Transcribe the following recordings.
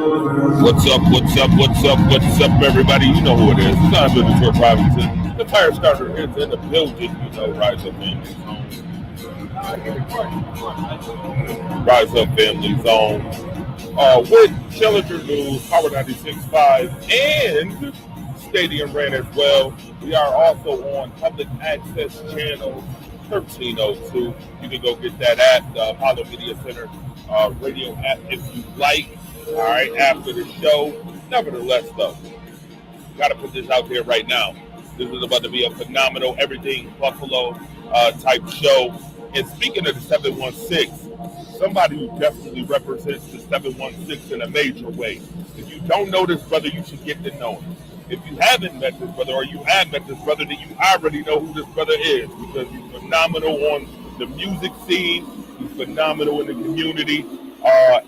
What's up? What's up? What's up? What's up, everybody? You know who it is. It's not Detroit Robinson. The fire starter is in the building. You know, Rise Up Family Zone. Rise Up Family Zone. With Challenger News, Power 96.5, and Stadium Rant as well. We are also on Public Access Channel 1302. You can go get that at the Apollo Media Center radio app if you like. All right, after the show. Nevertheless, though, got to put this out there right now. This is about to be a phenomenal everything Buffalo type show. And speaking of the 716, somebody who definitely represents the 716 in a major way. If you don't know this brother, you should get to know him. If you haven't met this brother or you have met this brother, then you already know who this brother is because he's phenomenal on the music scene. He's phenomenal in the community.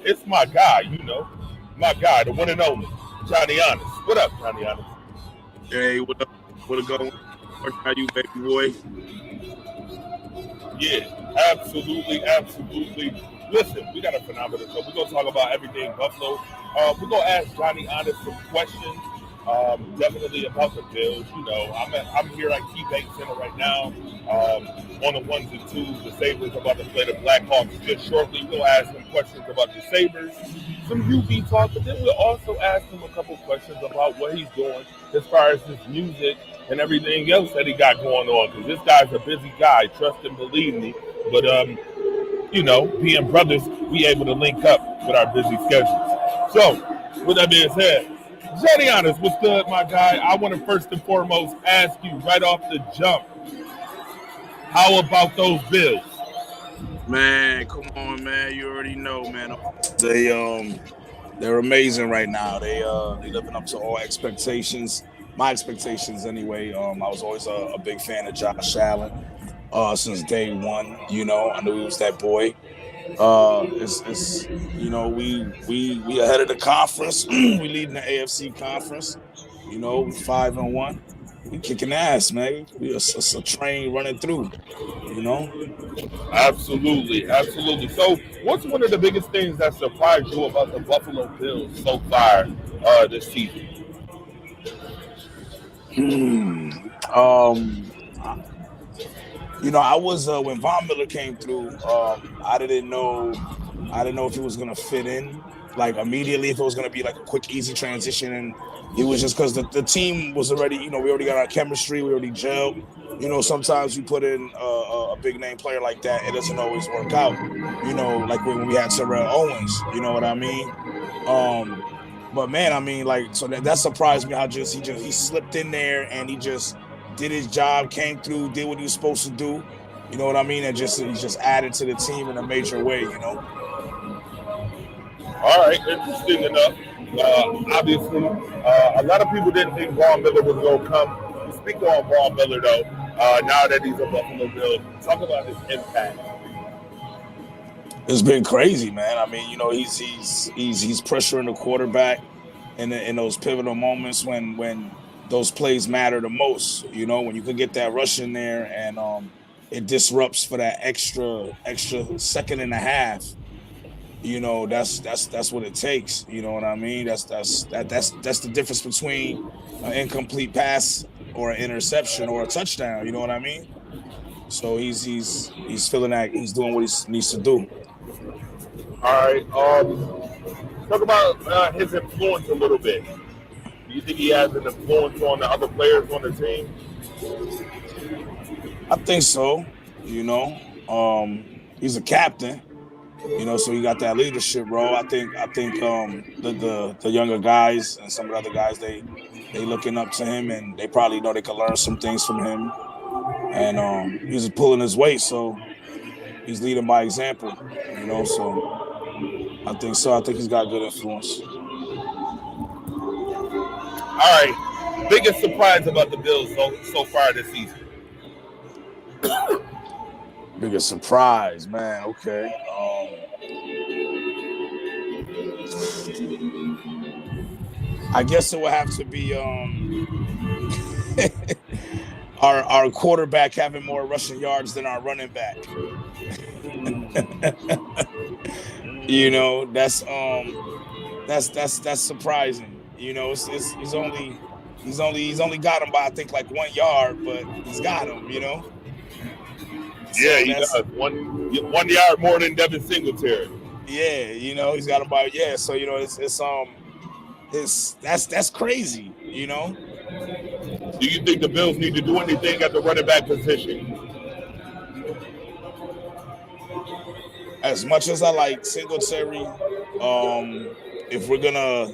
It's my guy, you know. My guy, the one and only, Johnny Honest. What up, Johnny Honest? Hey, what up? What a going? How you, baby boy? Yeah, absolutely, absolutely. Listen, we got a phenomenal show. We're going to talk about everything Buffalo. We're going to ask Johnny Honest some questions. Definitely about the Bills. You know, I'm here at KeyBank Center right now. On the ones and twos, the Sabres are about to play the Blackhawks just shortly. We'll ask him questions about the Sabres, some UB talk, but then we'll also ask him a couple questions about what he's doing as far as his music and everything else that he got going on. Because this guy's a busy guy, trust and believe me. But you know, being brothers, we able to link up with our busy schedules. So, with that being said, Johnny Honest, what's good, my guy? I want to first and foremost ask you right off the jump, how about those Bills? Man, come on, man. You already know, man. They're amazing right now. They living up to all expectations. My expectations, anyway. I was always a big fan of Josh Allen since day one. You know, I knew he was that boy. It's you know, we ahead of the conference. We leading the AFC conference. You know, we 5-1. We kicking ass, man. It's a train running through. You know. Absolutely, absolutely. So, what's one of the biggest things that surprised you about the Buffalo Bills so far this season? You know, I was when Von Miller came through. I didn't know if he was gonna fit in like immediately, if it was gonna be like a quick, easy transition, and it was just because the team was already, you know, we already got our chemistry, we already gelled. You know, sometimes you put in a big name player like that, it doesn't always work out. You know, like when we had Terrell Owens. You know what I mean? But man, I mean, like, so that surprised me how he slipped in there and he just did his job, came through, did what he was supposed to do. You know what I mean? And he just added to the team in a major way, you know? All right, interesting enough. Obviously, a lot of people didn't think Von Miller was going to come. Speak on Von Miller, though, now that he's a Buffalo Bill. Talk about his impact. It's been crazy, man. I mean, you know, he's pressuring the quarterback in those pivotal moments when those plays matter the most. You know, when you could get that rush in there and it disrupts for that extra second and a half. You know, that's what it takes. You know what I mean? That's the difference between an incomplete pass or an interception or a touchdown. You know what I mean? So he's feeling that he's doing what he needs to do. All right. Talk about his influence a little bit. Do you think he has an influence on the other players on the team? I think so. You know, he's a captain. You know, so he got that leadership role. I think the younger guys and some of the other guys they looking up to him, and they probably know they can learn some things from him. And he's pulling his weight, so he's leading by example. You know, so I think so. I think he's got good influence. All right, biggest surprise about the Bills so far this season. Biggest surprise, man. Okay. I guess it would have to be our quarterback having more rushing yards than our running back. You know, that's that's surprising. You know, he's only got him by I think like 1 yard, but he's got him. You know. Yeah, So he that's does 1 yard more than Devin Singletary. yeah. You know, he's got him by So you know, that's crazy. You know. Do you think the Bills need to do anything at the running back position? As much as I like Singletary, if we're gonna,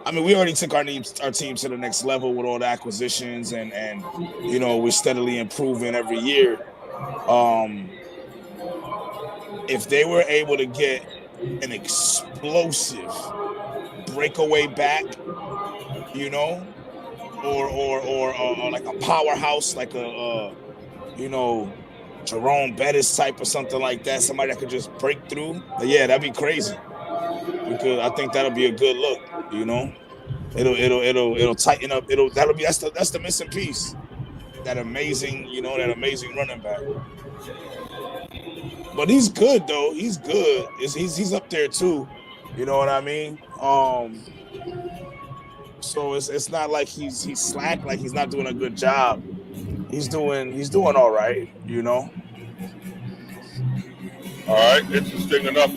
I mean, we already took our team to the next level with all the acquisitions, and you know, we're steadily improving every year. If they were able to get an explosive breakaway back, you know, or like a powerhouse, like you know, Jerome Bettis type or something like that, somebody that could just break through. Yeah, that'd be crazy. Because I think that'll be a good look. You know, it'll tighten up. That's the missing piece. That amazing running back. But he's good though. He's good. He's up there too. You know what I mean? So it's not like he's slack, like he's not doing a good job. He's doing all right, you know. All right, interesting enough.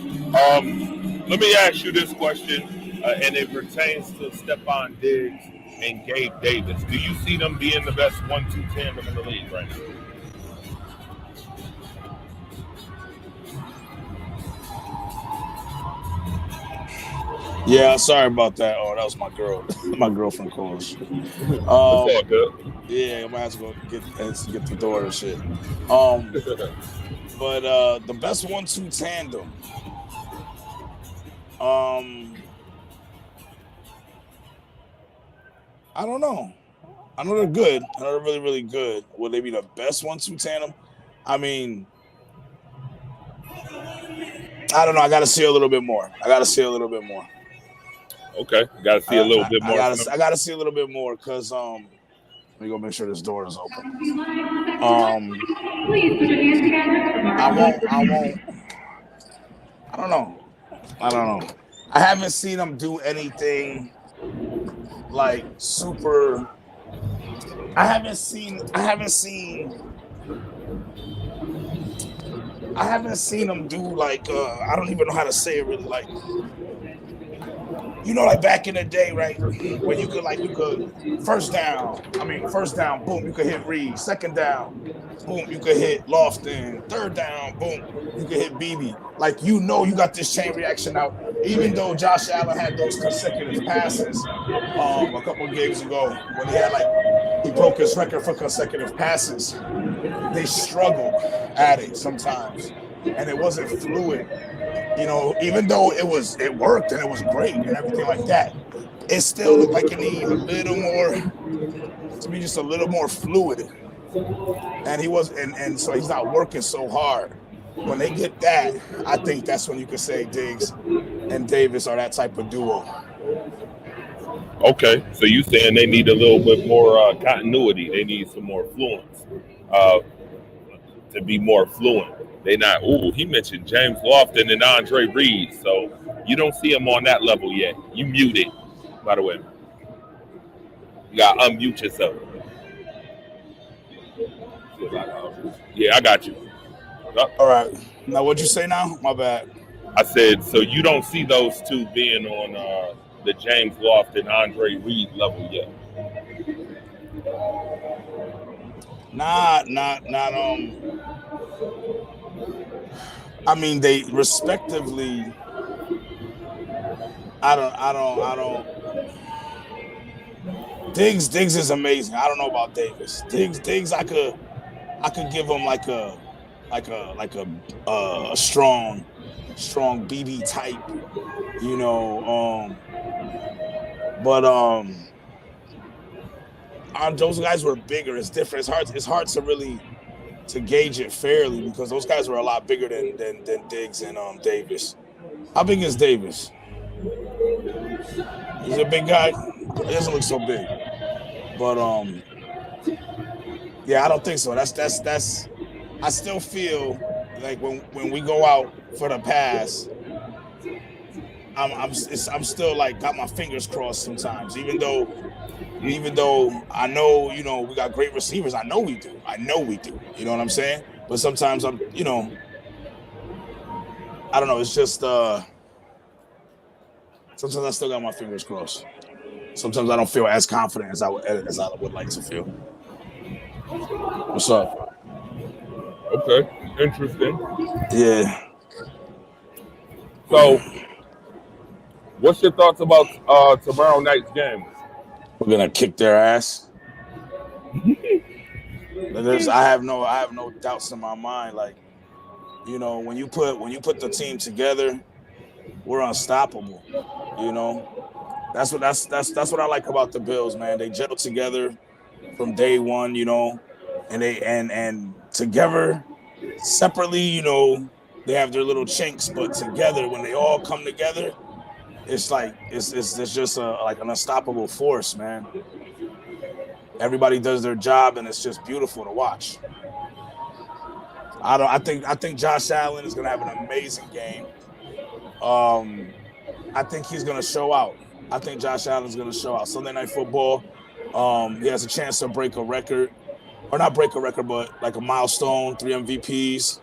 Let me ask you this question, and it pertains to Stephon Diggs and Gabe Davis. Do you see them being the best 1-2 tandem in the league right now? Yeah, sorry about that. Oh, that was my girl. My girlfriend calls. It's all good. Yeah, I might have to go get the door and shit. But the best 1-2 tandem. I don't know. I know they're good. I know they're really, really good. Will they be the best 1-2 tandem? I mean, I don't know. I got to see a little bit more. Okay, got to see a little bit more. I got to see a little bit more because let me go make sure this door is open. Please put your hands together. I won't. I don't know. I haven't seen them do anything like super. I haven't seen them do like I don't even know how to say it really, like, you know, like back in the day, right? When you could first down, boom, you could hit Reed. Second down, boom, you could hit Lofton. Third down, boom, you could hit Beebe. Like, you know, you got this chain reaction out. Even though Josh Allen had those consecutive passes a couple of games ago, when he broke his record for consecutive passes, they struggled at it sometimes, and it wasn't fluid. You know, even though it worked and it was great and everything like that, it still looked like it needed a little more, to be just a little more fluid. And he was, and so he's not working so hard. When they get that, I think that's when you could say Diggs and Davis are that type of duo. Okay, so you saying they need a little bit more continuity. They need some more fluence to be more fluent. They not. He mentioned James Lofton and Andre Reed, so you don't see him on that level yet. You muted, by the way. You got to unmute yourself. Yeah, I got you. All right. Now, what'd you say now? My bad. I said, so you don't see those two being on the James Lofton, Andre Reed level yet? Not. I mean, they respectively. I don't. Diggs is amazing. I don't know about Davis. Diggs, I could give him like a strong BB type, you know. But those guys were bigger. It's different. It's hard to really to gauge it fairly because those guys were a lot bigger than Diggs and Davis. How big is Davis? He's a big guy. He doesn't look so big, but yeah, I don't think so. That's. I still feel like when we go out for the pass, I'm still like got my fingers crossed sometimes, even though I know, we got great receivers. I know we do. You know what I'm saying? But sometimes I'm, I don't know. It's just sometimes I still got my fingers crossed. Sometimes I don't feel as confident as I would like to feel. What's up? Okay, interesting. Yeah. So, what's your thoughts about tomorrow night's game? We're gonna kick their ass. I have no doubts in my mind. Like, when you put the team together, we're unstoppable. That's what I like about the Bills, man. They gel together from day one, and they and together, separately, they have their little chinks, but together, when they all come together, it's like it's just like an unstoppable force, man. Everybody does their job, and it's just beautiful to watch. I think Josh Allen is gonna have an amazing game. I think he's gonna show out. I think Josh Allen's gonna show out. Sunday Night Football. He has a chance to break a record, or not break a record, but like a milestone, 3 MVPs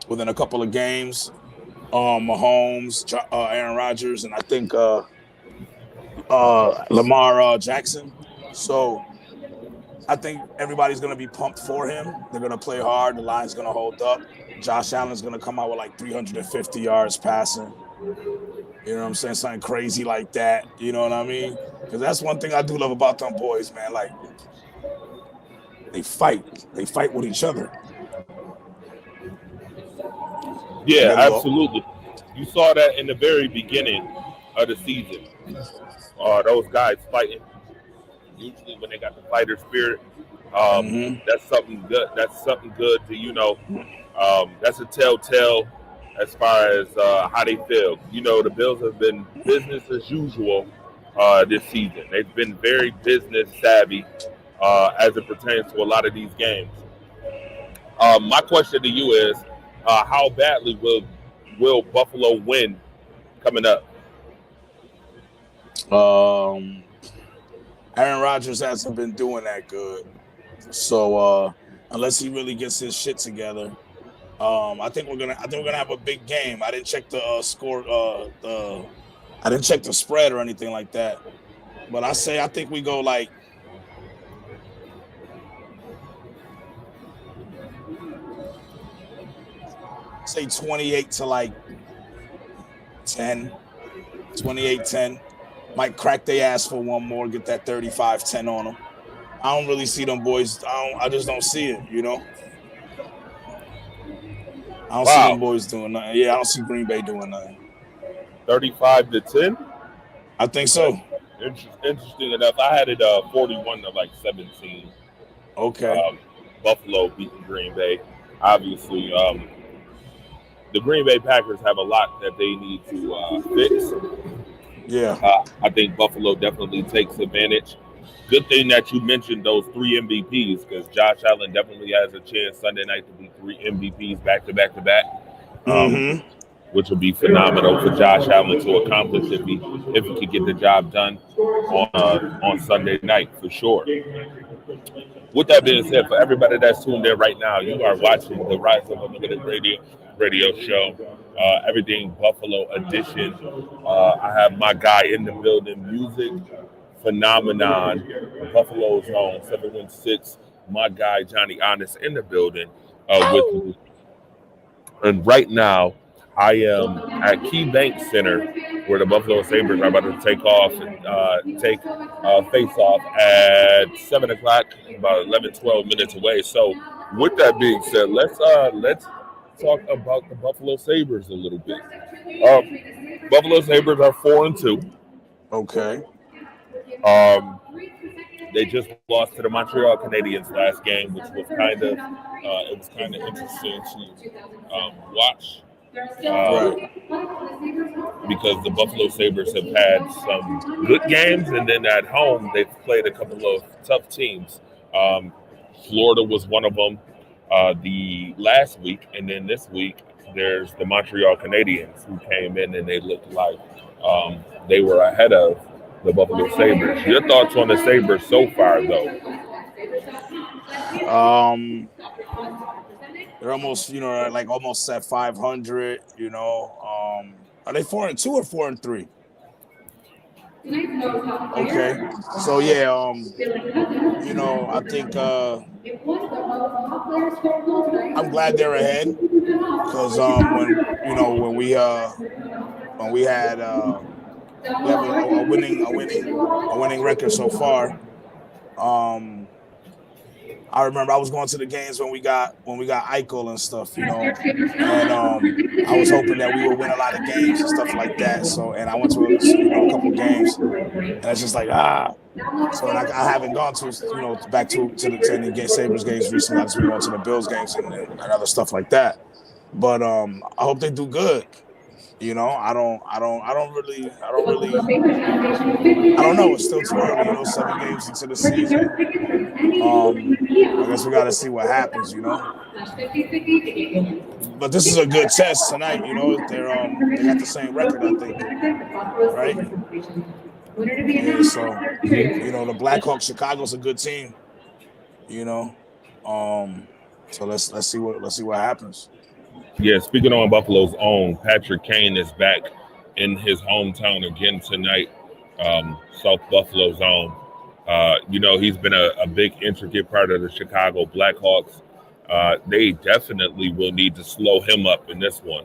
within a couple of games. Mahomes, Aaron Rodgers, and I think Lamar Jackson. So I think everybody's going to be pumped for him. They're going to play hard. The line's going to hold up. Josh Allen's going to come out with like 350 yards passing. You know what I'm saying? Something crazy like that. You know what I mean? Because that's one thing I do love about them boys, man. Like, they fight. They fight with each other. Yeah, absolutely. You saw that in the very beginning of the season. Those guys fighting. Usually when they got the fighter spirit, that's something good. That's something good to, that's a telltale as far as how they feel. The Bills have been business as usual this season. They've been very business savvy as it pertains to a lot of these games. My question to you is, how badly will Buffalo win coming up? Aaron Rodgers hasn't been doing that good. So unless he really gets his shit together, I think we're gonna have a big game. I didn't check the score. I didn't check the spread or anything like that. But I think we go like say 28 to like 10, 28-10. Might crack their ass for one more, get that 35-10 on them. I don't really see them boys. I just don't see it, I don't see them boys doing nothing. Yeah, I don't see Green Bay doing nothing. 35-10? I think so. Interesting enough. I had it 41 to like 17. Okay. Buffalo beating Green Bay. Obviously, the Green Bay Packers have a lot that they need to fix. Yeah. I think Buffalo definitely takes advantage. Good thing that you mentioned those 3 MVPs, because Josh Allen definitely has a chance Sunday night to be 3 MVPs back to back to back, which would be phenomenal for Josh Allen to accomplish if he could get the job done on Sunday night for sure. With that being said, for everybody that's tuned in right now, you are watching the Rise of Unlimited radio show. Everything Buffalo edition. I have my guy in the building, music phenomenon, Buffalo's own 716. My guy Johnny Honest in the building with me. And right now, I am at KeyBank Center, where the Buffalo Sabres are about to take off and take face off at 7 o'clock, about 11, 12 minutes away. So, with that being said, let's talk about the Buffalo Sabres a little bit. Buffalo Sabres are 4-2. Okay. They just lost to the Montreal Canadiens last game, which was kind of interesting to watch. Because the Buffalo Sabres have had some good games, and then at home they've played a couple of tough teams. Florida was one of them the last week, and then this week there's the Montreal Canadiens, who came in and they looked like They were ahead of the Buffalo Sabres. Your thoughts on the Sabres so far, though? Um, they're almost, like almost at 500. Are they 4-2 or 4-3? Okay, so yeah, I think I'm glad they're ahead because when we had we have a winning record so far. I remember I was going to the games when we got Eichel and stuff, and I was hoping that we would win a lot of games and stuff like that. So, and I went to a couple games, and it's just like So, and I haven't gone to back to any Sabres games recently. I've just been going to the Bills games and other stuff like that. But I hope they do good. I don't know. It's still too early, 7 games into the season. I guess we got to see what happens, But this is a good test tonight, They got the same record, I think, right? Yeah, so the Blackhawks, Chicago's a good team, So let's see what happens. Yeah, speaking on Buffalo's own, Patrick Kane is back in his hometown again tonight, South Buffalo's own. He's been a big, intricate part of the Chicago Blackhawks. They definitely will need to slow him up in this one.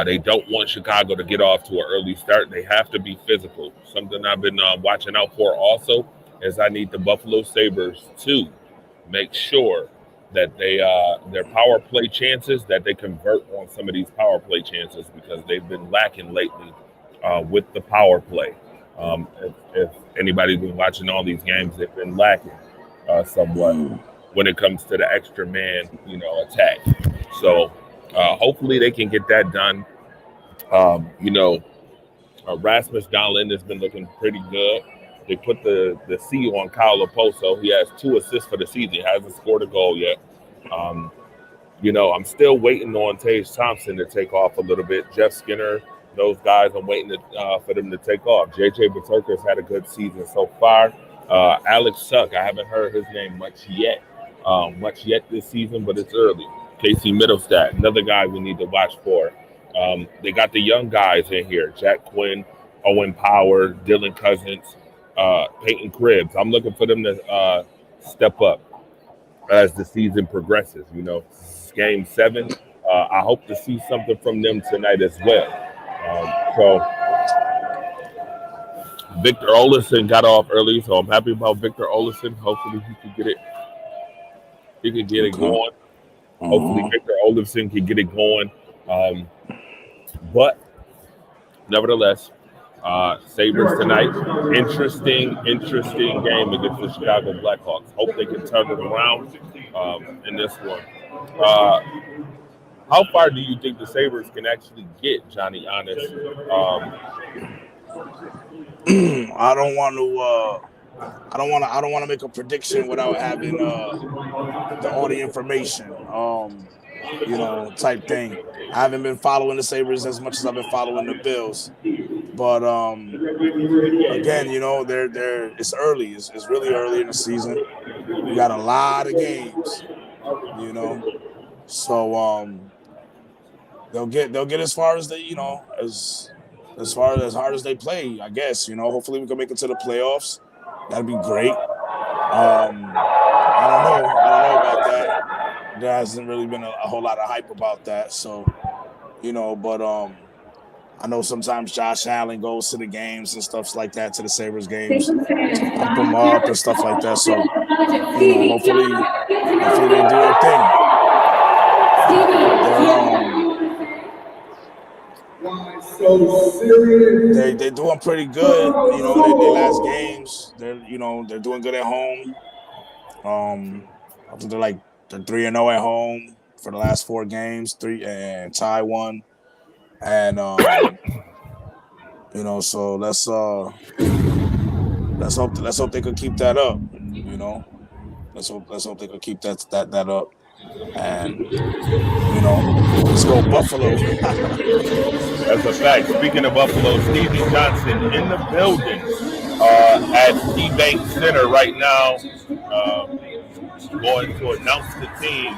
They don't want Chicago to get off to an early start. They have to be physical. Something I've been watching out for also is I need the Buffalo Sabres to make sure that they their power play chances, that they convert on some of these power play chances because they've been lacking lately with the power play. If anybody's been watching all these games, they've been lacking somewhat when it comes to the extra man, attack. So hopefully they can get that done. Rasmus Dahlin has been looking pretty good. They put the C on Kyle Oposo. He has 2 assists for the season. He hasn't scored a goal yet. I'm still waiting on Tage Thompson to take off a little bit. Jeff Skinner, those guys, I'm waiting for them to take off. JJ Peterka's had a good season so far. Alex Suck, I haven't heard his name much yet this season, but it's early. Casey Middlestat, another guy we need to watch for. They got the young guys in here, Jack Quinn, Owen Power, Dylan Cousins, Peyton Cribbs. I'm looking for them to step up as the season progresses. Game 7. I hope to see something from them tonight as well. So Victor Olofsson got off early, so I'm happy about Victor Olofsson. Hopefully he can get it going. Hopefully Victor Olofsson can get it going. But nevertheless, Sabres tonight. Interesting game against the Chicago Blackhawks. Hope they can turn it around in this one. How far do you think the Sabres can actually get, Johnny Honest? I don't want to make a prediction without having all the information. Type thing. I haven't been following the Sabres as much as I've been following the Bills. But again, it's early. It's really early in the season. We got a lot of games, So they'll get as far as they, as far as hard as they play, I guess. Hopefully we can make it to the playoffs. That'd be great. I don't know about that. There hasn't really been a whole lot of hype about that. So, but I know sometimes Josh Allen goes to the games and stuff like that, to the Sabres games, to pump them up and stuff like that. So, hopefully they do their thing. They're doing pretty good. Their last games, they're doing good at home. I think they're 3-0 at home for the last 4 games, 3 and tie 1. And so let's hope they could keep that up. Let's hope they could keep that up. And let's go Buffalo. That's a fact. Speaking of Buffalo, Stevie Johnson in the building at KeyBank Center right now, going to announce the team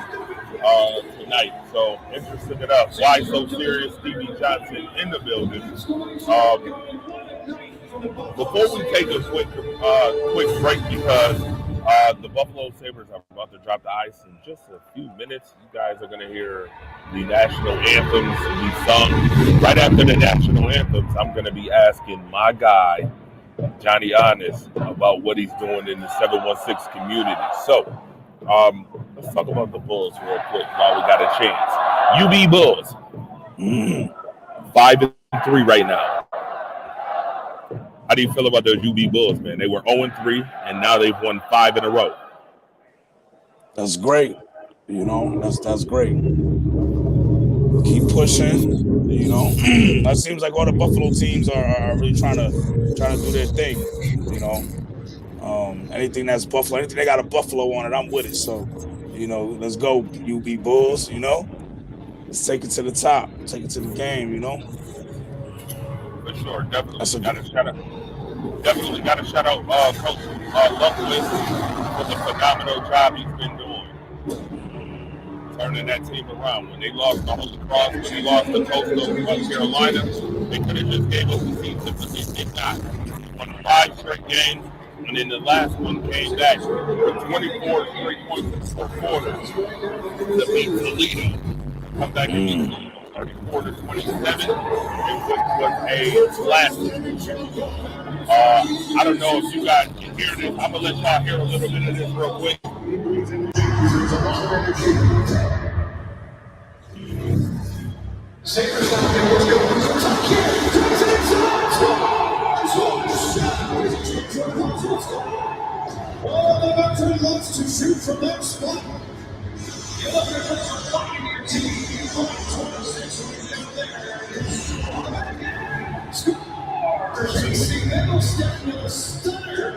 tonight. So interesting enough. Why so serious? Stevie Johnson in the building. Before we take a quick break, because the Buffalo Sabres are about to drop the ice in just a few minutes. You guys are going to hear the national anthems be sung. Right after the national anthems, I'm going to be asking my guy, Johnny Honest, about what he's doing in the 716 community. So let's talk about the Bulls real quick while we got a chance. UB Bulls, 5-3 right now. How do you feel about those UB Bulls, man? They were 0-3, and now they've won 5 in a row. That's great. That's great. Keep pushing. That seems like all the Buffalo teams are really trying to do their thing. Anything that's Buffalo, anything they got a Buffalo on it, I'm with it. So, let's go UB Bulls. Let's take it to the top, take it to the game. For sure, definitely got to shout out Coach Lundqvist for the phenomenal job he's been doing, turning that team around. When they lost to Holy Cross, when they lost to Coastal Carolina, they could have just gave us the season, but they did not. They won 5 straight games, and then the last one came back with 24 straight points for quarters to beat Toledo. Come back and beat Toledo 34-27, which was a classic. I don't know if you guys can hear this. I'm going to let y'all hear a little bit of this real quick. All the veteran loves to shoot from that spot. The other veterans are fighting your team. Chasing Middlestep with a stunner.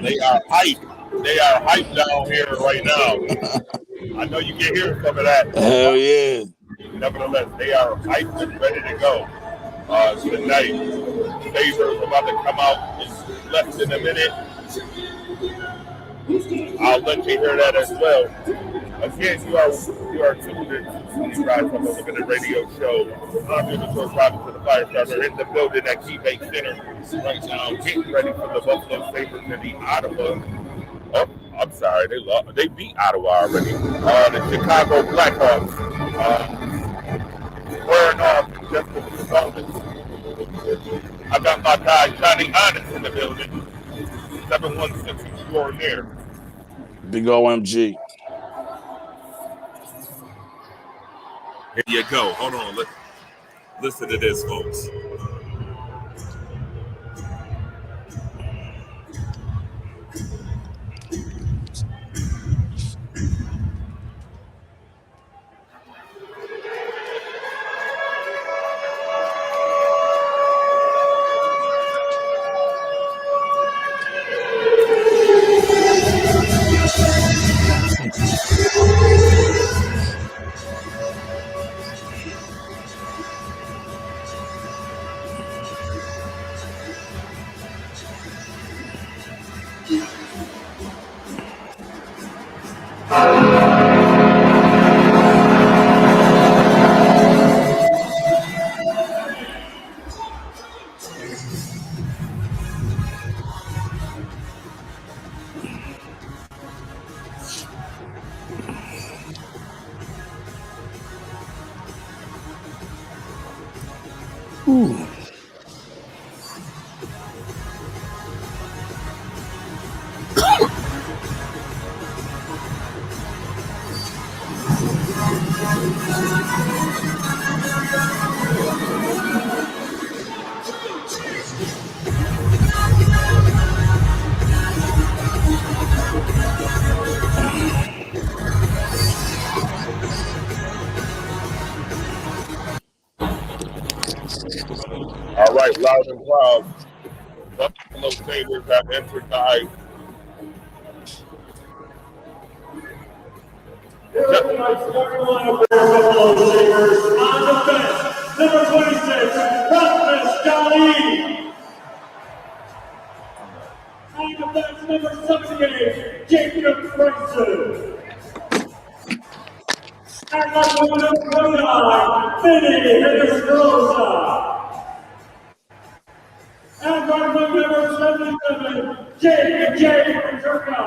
They are hyped. They are hyped down here right now. I know you can hear some of that. Hell yeah. Nevertheless, they are hyped and ready to go tonight. Sabres about to come out in less than a minute. I'll let you hear that as well. Again, you are tuned in to you guys on the Limited Radio Show. I'm here to talk about to the Fire Starter in the building at KeyBank Center right now, getting ready for the Buffalo Sabres and the Ottawa. Oh, I'm sorry, they beat Ottawa already. The Chicago Blackhawks wearing off just a few moments. I got my guy Johnny Honest in the building. 716 scoring there. Big OMG. Here you go. Hold on. Listen to this, folks. Ooh. All right, loud and proud. Buffalo Sabres have entered the ice Tonight's starting lineup for Buffalo Sabres on defense, number 26, Rasmus Dahlin. On defense, number 78, Jacob Franson. And number 29, Vinny Hinostroza. And number 77, J.J. Paterka.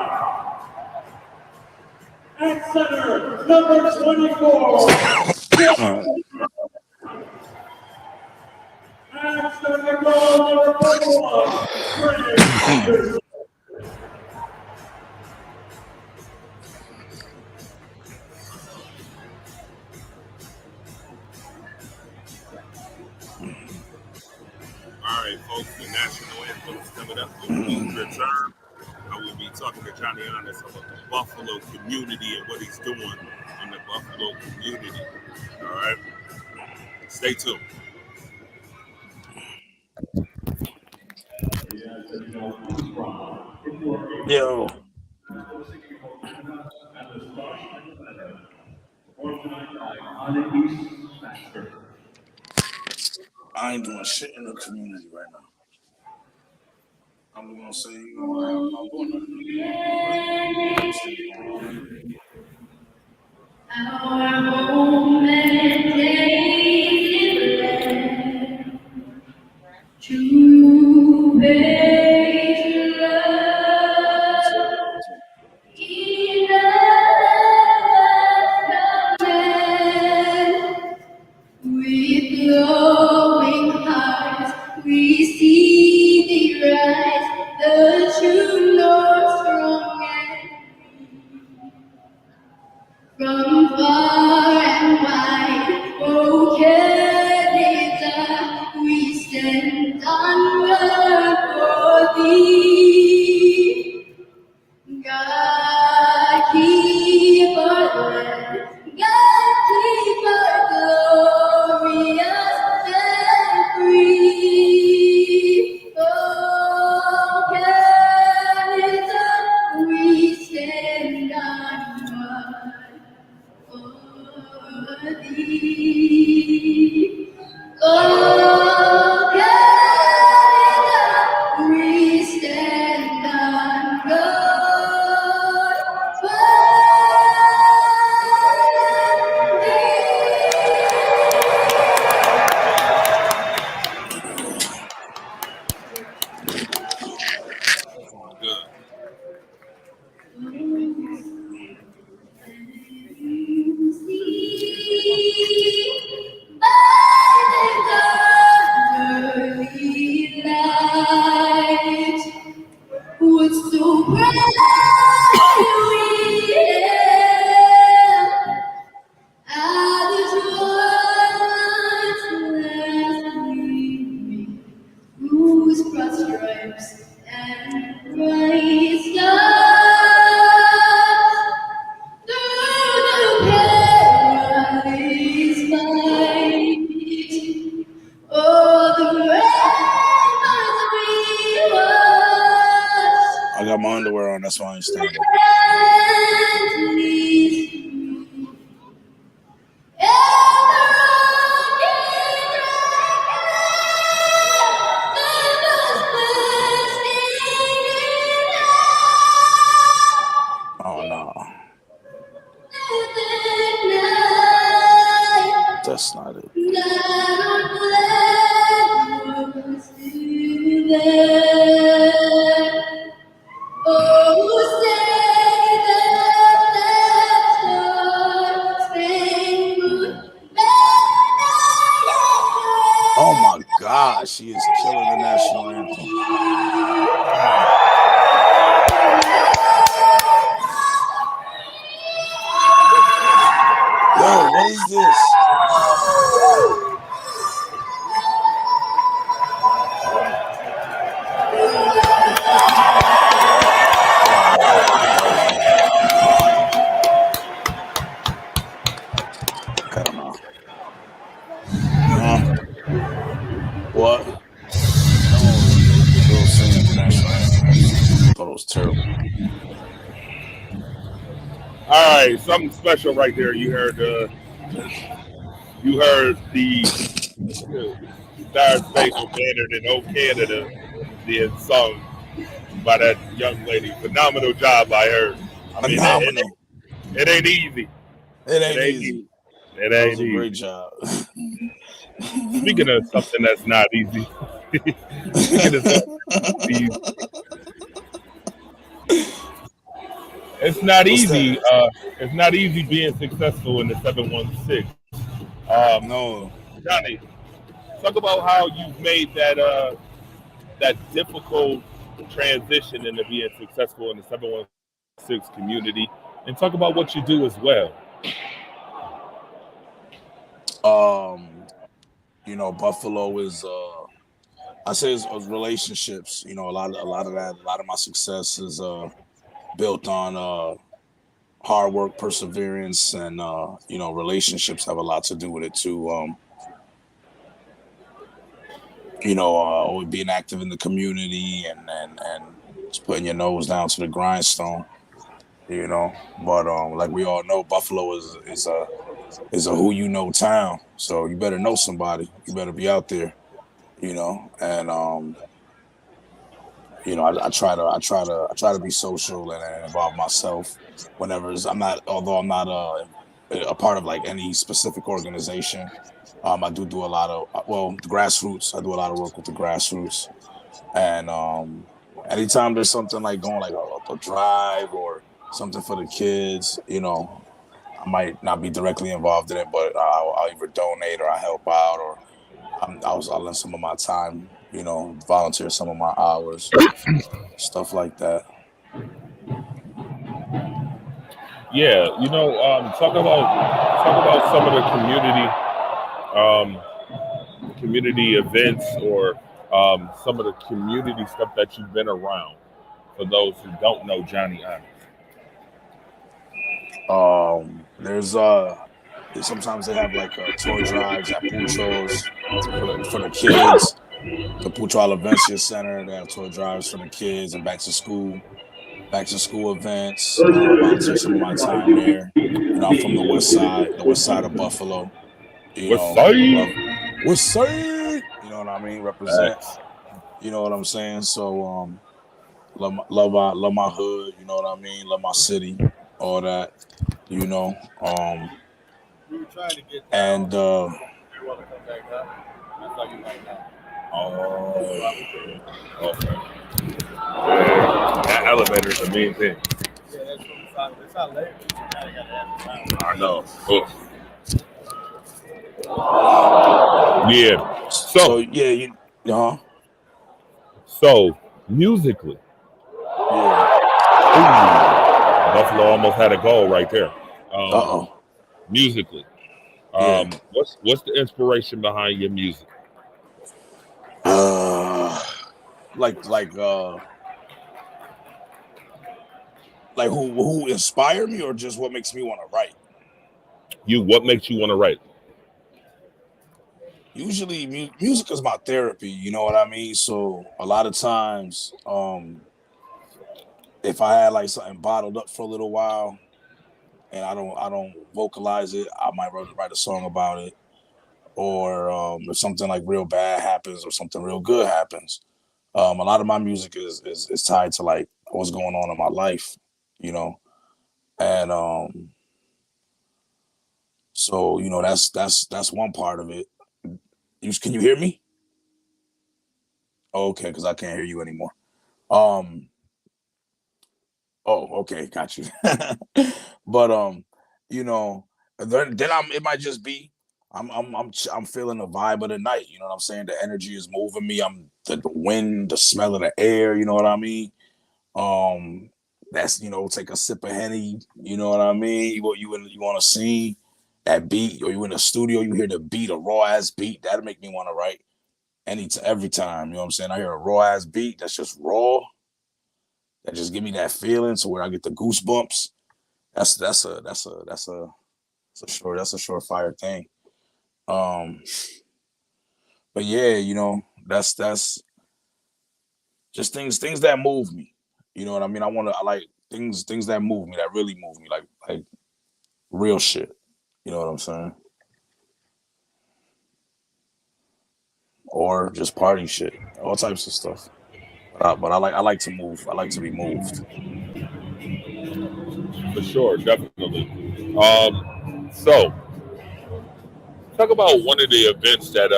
At center, number 24. At center goal, number 41, Brandon Anderson. All right, folks, the national anthem is coming up. When we return, I will be talking to Johnny Honest about the Buffalo community and what he's doing in the Buffalo community. All right, stay tuned. Yo. I ain't doing shit in the community right now. I'm gonna say, you know, I'm not doing nothing. Our home and daily to page love, with glowing hearts we see thee rise, the true North strong and from far and wide, O Canada, we stand onward for thee. God keep our land, God keep our glorious and free. Oh Canada, we stand onward for thee. Oh Canada, we stand onward for Good. What's so bright we at the twilight's last gleaming, whose broad stripes and bright stars through the perilous fight. Oh, the great we watched. I got my underwear on, that's why I ain't standing. Oh no. That's not it. Oh my God, she is killing the national anthem. Yo, what is this? I don't know. What? Still singing the national anthem. Thought it was terrible. All right, something special right there. You heard the Star Spangled Banner in "Oh Canada" being sung by that young lady. Phenomenal job, I heard. I mean, Phenomenal. it ain't easy. It It ain't ain't easy. easy. It That ain't was a great easy. job. Speaking of something that's not easy, speaking of something that's easy, it's not What's that? easy. It's not easy being successful in the 716. Um, No. Johnny, talk about how you've made that difficult transition into being successful in the 716 community, and talk about what you do as well. Um, Buffalo is I say it's relationships. A lot of my success is built on hard work, perseverance, and relationships have a lot to do with it too. Always being active in the community and just putting your nose down to the grindstone. But like we all know, Buffalo is a who you know town. So you better know somebody. You better be out there. And I try to be social and involve myself whenever I'm not. Although I'm not a part of like any specific organization. I do a lot of the grassroots. I do a lot of work with the grassroots, and anytime there's something like going like a drive or something for the kids, I might not be directly involved in it, but I'll either donate or I help out or I'll lend some of my time, volunteer some of my hours, stuff like that. Yeah, talk about some of the community events or some of the community stuff that you've been around. For those who don't know Johnny Honest. There's sometimes they have like toy drives at Pucho's for the kids. The Pucho Alvencia Center, they have toy drives for the kids and back to school events. I volunteer some of my time there. I'm from the west side of Buffalo. What's side? Love west side. You know what I mean? Represent. Facts. You know what I'm saying? So love my hood. You know what I mean? Love my city. All that. You know. And Oh, okay. That elevator is the main thing. I know. Ugh. Yeah. so So, yeah, so musically, yeah. Buffalo almost had a goal right there. Uh Musically, yeah. what's the inspiration behind your music? Uh, like like who inspired me or just what makes me want to write? What makes you want to write? Usually music is my therapy, you know what I mean? So a lot of times, if I had like something bottled up for a little while and I don't vocalize it, I might write a song about it. Or if something like real bad happens or something real good happens. A lot of my music is tied to like what's going on in my life, you know. And so that's one part of it. Can you hear me? Oh, okay, because I can't hear you anymore. Um, oh, okay, got you. But you know, then it might just be I'm feeling the vibe of the night. You know what I'm saying? The energy is moving me. I'm the wind, the smell of the air. You know what I mean? Um, that's take a sip of henny. You know what I mean? You want to sing that beat, or you in the studio, you hear the beat, a raw ass beat. That'll make me want to write every time. You know what I'm saying? I hear a raw ass beat that's just raw. That just give me that feeling, so where I get the goosebumps. That's a surefire thing. Um, but yeah, that's just things that move me. You know what I mean? I like things that move me, that really move me. Like real shit. You know what I'm saying? Or just party shit, all types of stuff. But I like to move. I like to be moved. For sure, definitely. So talk about one of the events that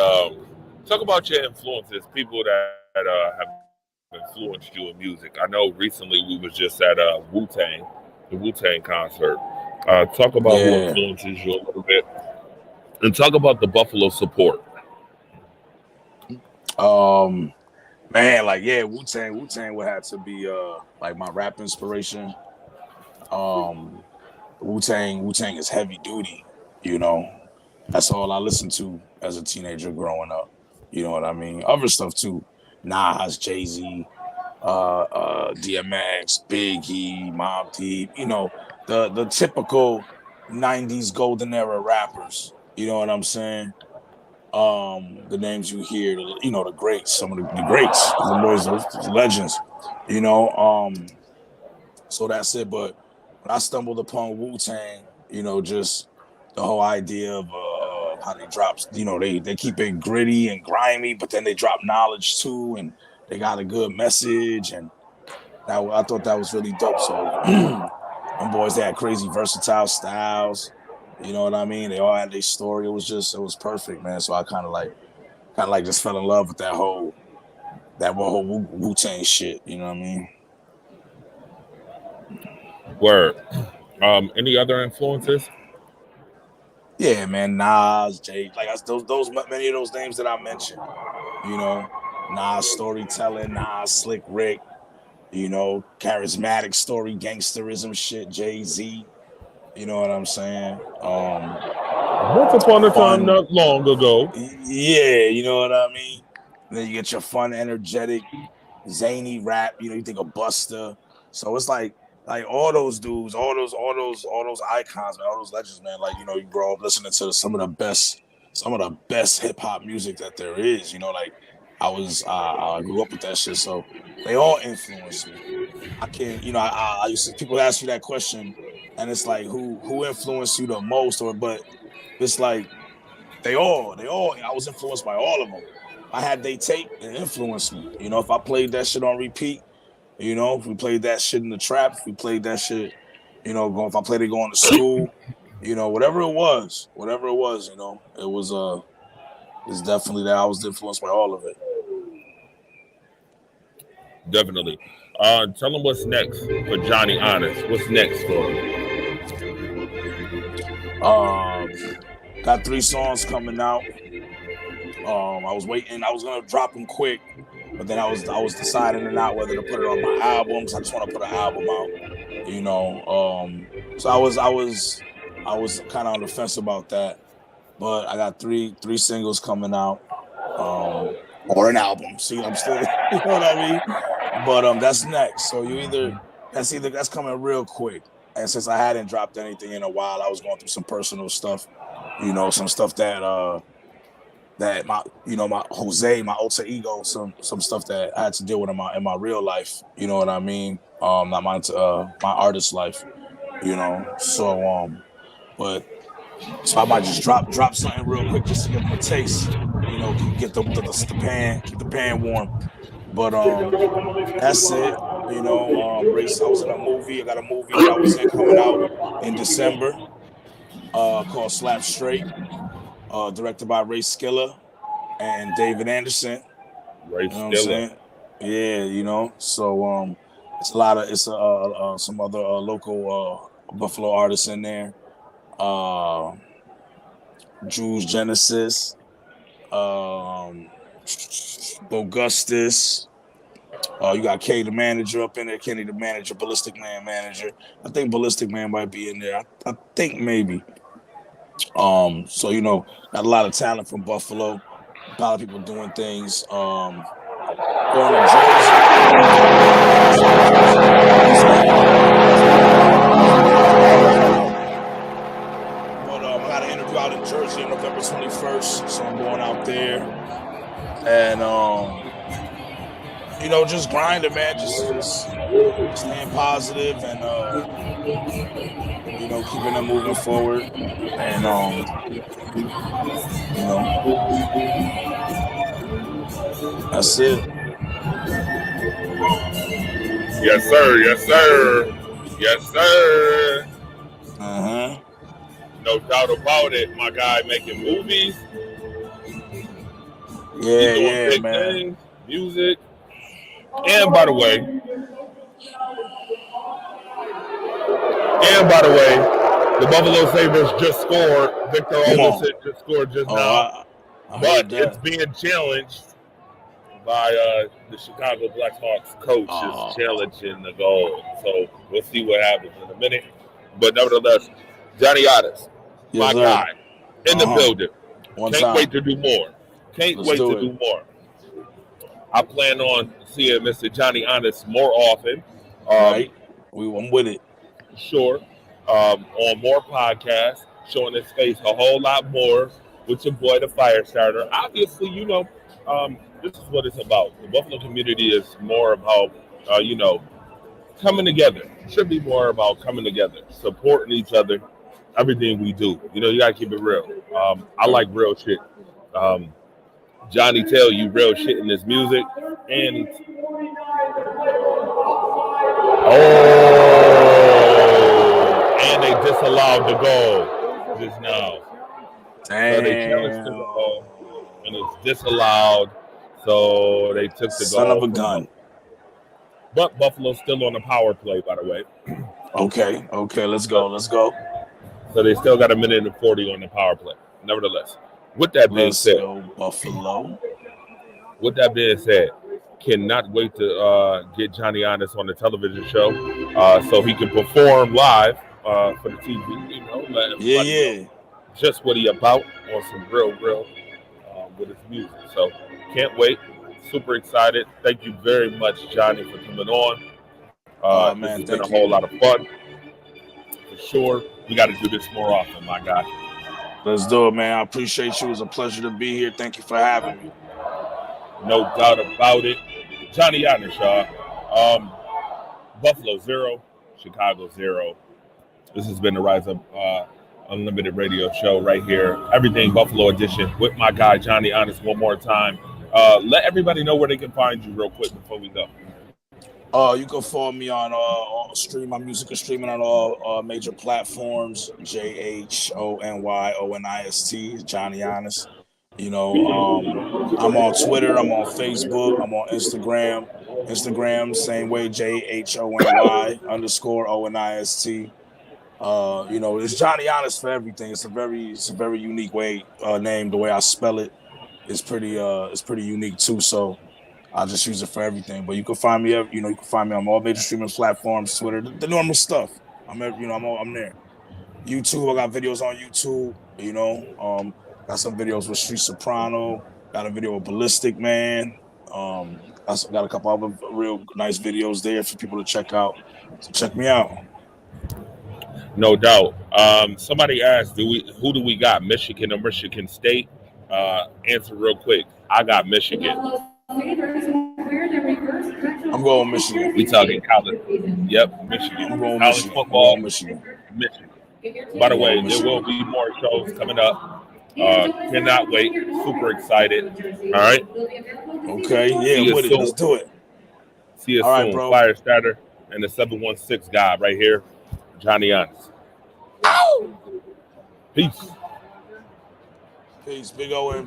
talk about your influences, people that have influenced you in music. I know recently we was just at Wu-Tang, the Wu-Tang concert. Talk about who Yeah. influences you a little bit, and talk about the Buffalo support. Man, like yeah, Wu-Tang would have to be like my rap inspiration. Um Wu-Tang is heavy duty, you know. That's all I listened to as a teenager growing up. You know what I mean? Other stuff too. Nas, Jay-Z, DMX, Biggie, Mobb Deep, you know, the typical 90s golden era rappers. You know what I'm saying? The names you hear, you know, the greats, some of the greats, the boys, the legends, you know. So that's it. But when I stumbled upon Wu-Tang, you know, just the whole idea of how they drop, you know, they keep it gritty and grimy, but then they drop knowledge too, and they got a good message, and I thought that was really dope. So, them boys, they had crazy versatile styles. You know what I mean? They all had their story. It was perfect, man. So I kind of like just fell in love with that whole Wu-Tang shit. You know what I mean? Word. Any other influences? Yeah, man. Nas, Jay, like those many of those names that I mentioned. You know, Nas storytelling, Nas Slick Rick. You know, charismatic story, gangsterism shit, Jay-Z. You know what I'm saying? Once upon a Fun. time, not long ago. Yeah, you know what I mean? Then you get your fun, energetic, zany rap. You know, you think of Busta. So it's like all those dudes, all those icons, man, all those legends, man. Like, you know, you grow up listening to some of the best hip hop music that there is. You know, like I grew up with that shit, so they all influenced me. I can't, you know, I used to, people ask you that question, and it's like who influenced you the most, but it's like they all. I was influenced by all of them. I had they tape, it influenced me. You know, if I played that shit on repeat, you know, if we played that shit in the trap, if we played that shit, you know, if I played it going to school, you know, whatever it was, you know, it's definitely that I was influenced by all of it. Definitely. Tell them what's next for Johnny Honest. What's next for him? Got 3 songs coming out. I was waiting. I was gonna drop them quick, but then I was deciding not whether to put it on my albums. I just want to put an album out, you know. So I was kind of on the fence about that, but I got three singles coming out, or an album. See, I'm still, you know what I mean. But that's next. So that's coming real quick. And since I hadn't dropped anything in a while, I was going through some personal stuff, you know, some stuff that my Jose, my alter ego, some stuff that I had to deal with in my real life. You know what I mean? Not my artist life. You know, so so I might just drop something real quick just to give them a taste. You know, get the keep the pan warm. But that's it. You know, race. I was in a movie. I got a movie that I was in coming out in December, called Slap Straight, directed by Ray Skiller and David Anderson. Ray You know what I'm saying? Yeah, you know. So it's some other local Buffalo artists in there. Jules Genesis, Bogustus. You got K the manager up in there, Kenny the manager, Ballistic Man manager. I think Ballistic Man might be in there. I think maybe. So you know, got a lot of talent from Buffalo. A lot of people doing things. Going to But I got an interview out in Jersey on November 21st, so I'm going out there. And You know, just grinding, man. Just staying positive and you know, keeping it moving forward. And you know, that's it. Yes, sir. Yes, sir. Yes, sir. Uh-huh. No doubt about it. My guy making movies. Yeah, He's doing yeah, big man. things, music. And by the way, the Buffalo Sabres just scored. Victor Come on. Olsen just scored just Oh, now. I But heard it's that. being challenged by the Chicago Blackhawks coach is challenging the goal. So we'll see what happens in a minute. But nevertheless, Johnny Otis, Yes, my sir. guy, in the Uh-huh. building. One Can't time. wait to do more. Can't Let's wait do to it. do more. I plan on seeing Mr. Johnny Otis more often. Right? I'm with it. Sure. On more podcasts, showing his face a whole lot more with your boy, the Firestarter. Obviously, you know, this is what it's about. The Buffalo community is more about, you know, coming together. It should be more about coming together, supporting each other, everything we do. You know, you got to keep it real. I like real shit. Johnny tell you real shit in his music. And and they disallowed the goal just now. Damn. So they challenged the goal, and it's disallowed. So they took the Son goal. of a gun. But Buffalo's still on the power play, by the way. Okay, let's go. So they still got 1:40 on the power play. Nevertheless, with that being Let's said, go, Buffalo. With that being said, cannot wait to get Johnny Otis on the television show so he can perform live for the TV. You know, let everybody know just what he about on some real with his music. So can't wait. Super excited. Thank you very much, Johnny, for coming on. Man, this has been a whole lot of fun. For sure. We got to do this more often, my guy. Let's do it, man. I appreciate you. It was a pleasure to be here. Thank you for having me. No doubt about it. Johnny Otis, y'all. Buffalo 0, Chicago 0. This has been the Rise Up Unlimited radio show right here. Everything Buffalo edition with my guy, Johnny Otis, one more time. Let everybody know where they can find you real quick before we go. You can follow me on stream. My music is streaming on all major platforms. JHONYONIST, Johnny Otis. You know, I'm on Twitter. I'm on Facebook. I'm on Instagram. Same way, JHONY_ONIST. You know, it's Johnny Otis for everything. It's a very unique way name. The way I spell it is pretty unique too. So I'll just use it for everything. But you can find me, you can find me on all major streaming platforms, Twitter, the normal stuff. I'm there. YouTube, I got videos on YouTube. You know, got some videos with Street Soprano. Got a video with Ballistic Man. I got a couple other real nice videos there for people to check out. So check me out. No doubt. Somebody asked, who do we got, Michigan or Michigan State? Answer real quick. I got Michigan. I'm going Michigan. We talking college. Yep, Michigan. I'm going college Michigan. football. Michigan. By the way, there will be more shows coming up. Cannot wait. Super excited. All right. Okay. Yeah, I'm with it. Let's do it. See you all soon. Right, bro. Firestarter and the 716 guy right here, Johnny Otis. Peace. Peace. Big O.